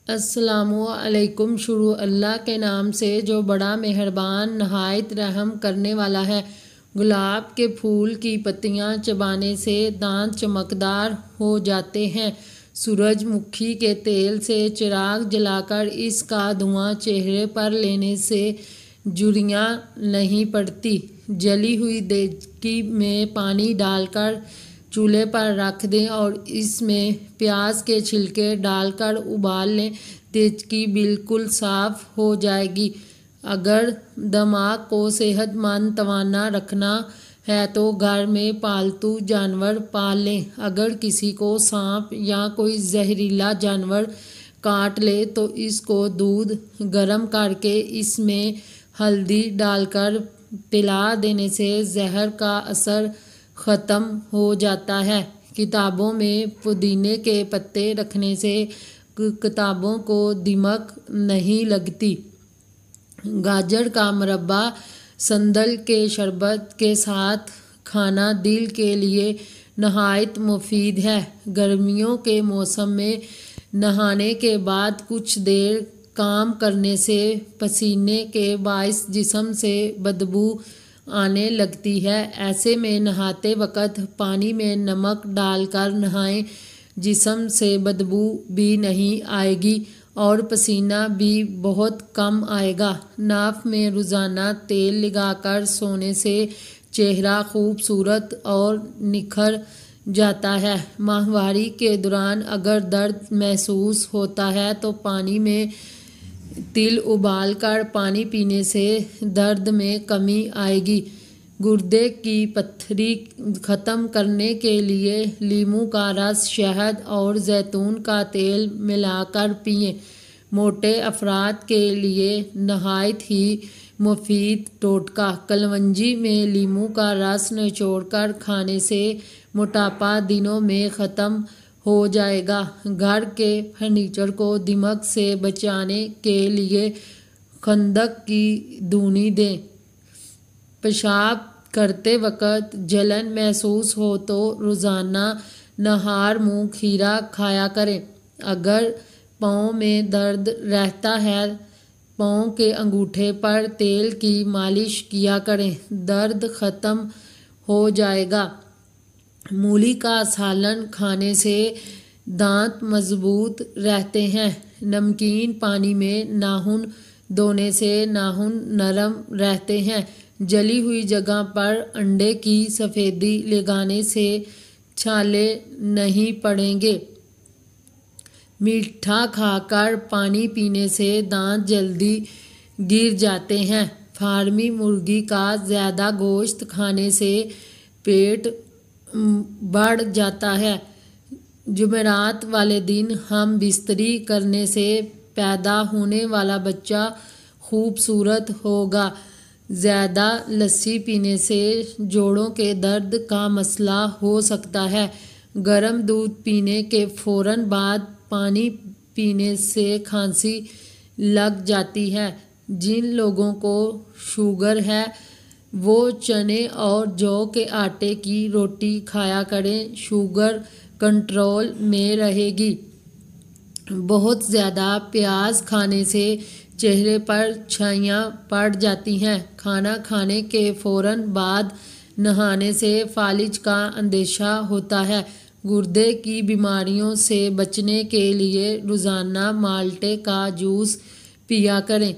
السلام علیکم۔ شروع اللہ کے نام سے جو بڑا مہربان نہایت رحم کرنے والا ہے۔ گلاب کے پھول کی پتیاں چبانے سے دانت چمکدار ہو جاتے ہیں۔ سورج مکھی کے تیل سے چراغ جلا کر اس کا دھواں چہرے پر لینے سے جھریاں نہیں پڑتی۔ جلی ہوئی دیگچی میں پانی ڈال کر چولہے پر رکھ دیں اور اس میں پیاز کے چھلکے ڈال کر ابال لیں۔ دیگچی بالکل صاف ہو جائے گی۔ اگر دماغ کو صحت مند توانا رکھنا ہے تو گھر میں پالتو جانور پال لیں۔ اگر کسی کو سانپ یا کوئی زہریلا جانور کاٹ لے تو اس کو دودھ گرم کر کے اس میں ہلدی ڈال کر پلا دینے سے زہر کا اثر ختم ہو جاتا ہے۔ کتابوں میں پودینے کے پتے رکھنے سے کتابوں کو دیمک نہیں لگتی۔ گاجر کا مربع سندل کے شربت کے ساتھ کھانا دل کے لیے نہایت مفید ہے۔ گرمیوں کے موسم میں نہانے کے بعد کچھ دیر کام کرنے سے پسینے کے باعث جسم سے بدبو آنے لگتی ہے۔ ایسے میں نہاتے وقت پانی میں نمک ڈال کر نہائیں۔ جسم سے بدبو بھی نہیں آئے گی اور پسینہ بھی بہت کم آئے گا۔ ناف میں روزانہ تیل لگا کر سونے سے چہرہ خوبصورت اور نکھر جاتا ہے۔ ماہواری کے دوران اگر درد محسوس ہوتا ہے تو پانی میں تل ابال کر پانی پینے سے درد میں کمی آئے گی۔ گردے کی پتھری ختم کرنے کے لیے لیموں کا رس، شہد اور زیتون کا تیل ملا کر پئیں۔ موٹے افراد کے لیے نہایت ہی مفید ٹوٹکا۔ کلونجی میں لیموں کا رس نچوڑ کر کھانے سے موٹاپا دنوں میں ختم ہو جائے گا۔ گھر کے فرنیچر کو دیمک سے بچانے کے لیے خندق کی دھونی دیں۔ پیشاب کرتے وقت جلن محسوس ہو تو روزانہ نہار منہ کھیرا کھایا کریں۔ اگر پاؤں میں درد رہتا ہے پاؤں کے انگوٹھے پر تیل کی مالش کیا کریں، درد ختم ہو جائے گا۔ مولی کا سالن کھانے سے دانت مضبوط رہتے ہیں۔ نمکین پانی میں ناخن دھونے سے ناخن نرم رہتے ہیں۔ جلی ہوئی جگہ پر انڈے کی سفیدی لگانے سے چھالے نہیں پڑیں گے۔ میٹھا کھا کر پانی پینے سے دانت جلدی گر جاتے ہیں۔ فارمی مرغی کا زیادہ گوشت کھانے سے پیٹ بڑھ جاتا ہے۔ جمعرات والے دن ہم بستری کرنے سے پیدا ہونے والا بچہ خوبصورت ہوگا۔ زیادہ لسی پینے سے جوڑوں کے درد کا مسئلہ ہو سکتا ہے۔ گرم دودھ پینے کے فوراً بعد پانی پینے سے کھانسی لگ جاتی ہے۔ جن لوگوں کو شوگر ہے وہ چنے اور جو کے آٹے کی روٹی کھایا کریں، شوگر کنٹرول میں رہے گی۔ بہت زیادہ پیاز کھانے سے چہرے پر چھائیاں پڑ جاتی ہیں۔ کھانا کھانے کے فوراً بعد نہانے سے فالج کا اندیشہ ہوتا ہے۔ گردے کی بیماریوں سے بچنے کے لیے روزانہ مالٹے کا جوس پیا کریں۔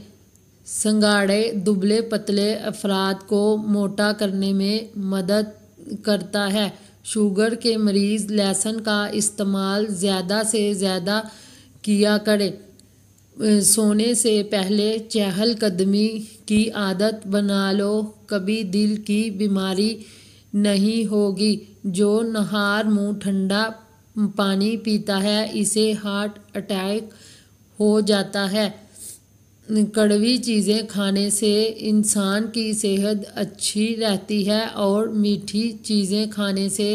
سنگاڑے دبلے پتلے افراد کو موٹا کرنے میں مدد کرتا ہے۔ شوگر کے مریض لہسن کا استعمال زیادہ سے زیادہ کیا کریں۔ سونے سے پہلے چہل قدمی کی عادت بنا لو، کبھی دل کی بیماری نہیں ہوگی۔ جو نہار منہ ٹھنڈا پانی پیتا ہے اسے ہارٹ اٹیک ہو جاتا ہے۔ کڑوی چیزیں کھانے سے انسان کی صحت اچھی رہتی ہے اور میٹھی چیزیں کھانے سے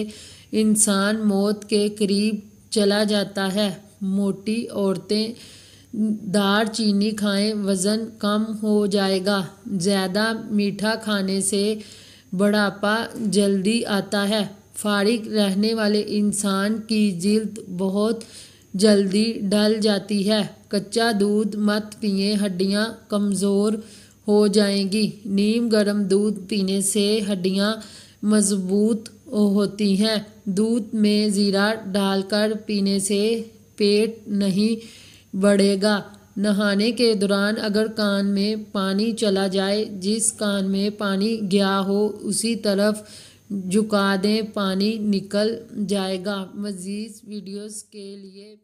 انسان موت کے قریب چلا جاتا ہے۔ موٹی عورتیں دار چینی کھائیں، وزن کم ہو جائے گا۔ زیادہ میٹھا کھانے سے بڑھاپا جلدی آتا ہے۔ فارغ رہنے والے انسان کی جلد بہت جلدی ڈل جاتی ہے۔ کچا دودھ مت پئیں، ہڈیاں کمزور ہو جائیں گی۔ نیم گرم دودھ پینے سے ہڈیاں مضبوط ہوتی ہیں۔ دودھ میں زیرہ ڈال کر پینے سے پیٹ نہیں بڑھے گا۔ نہانے کے دوران اگر کان میں پانی چلا جائے، جس کان میں پانی گیا ہو اسی طرف جھکا دیں، پانی نکل جائے گا۔ مزید ویڈیوز کے لیے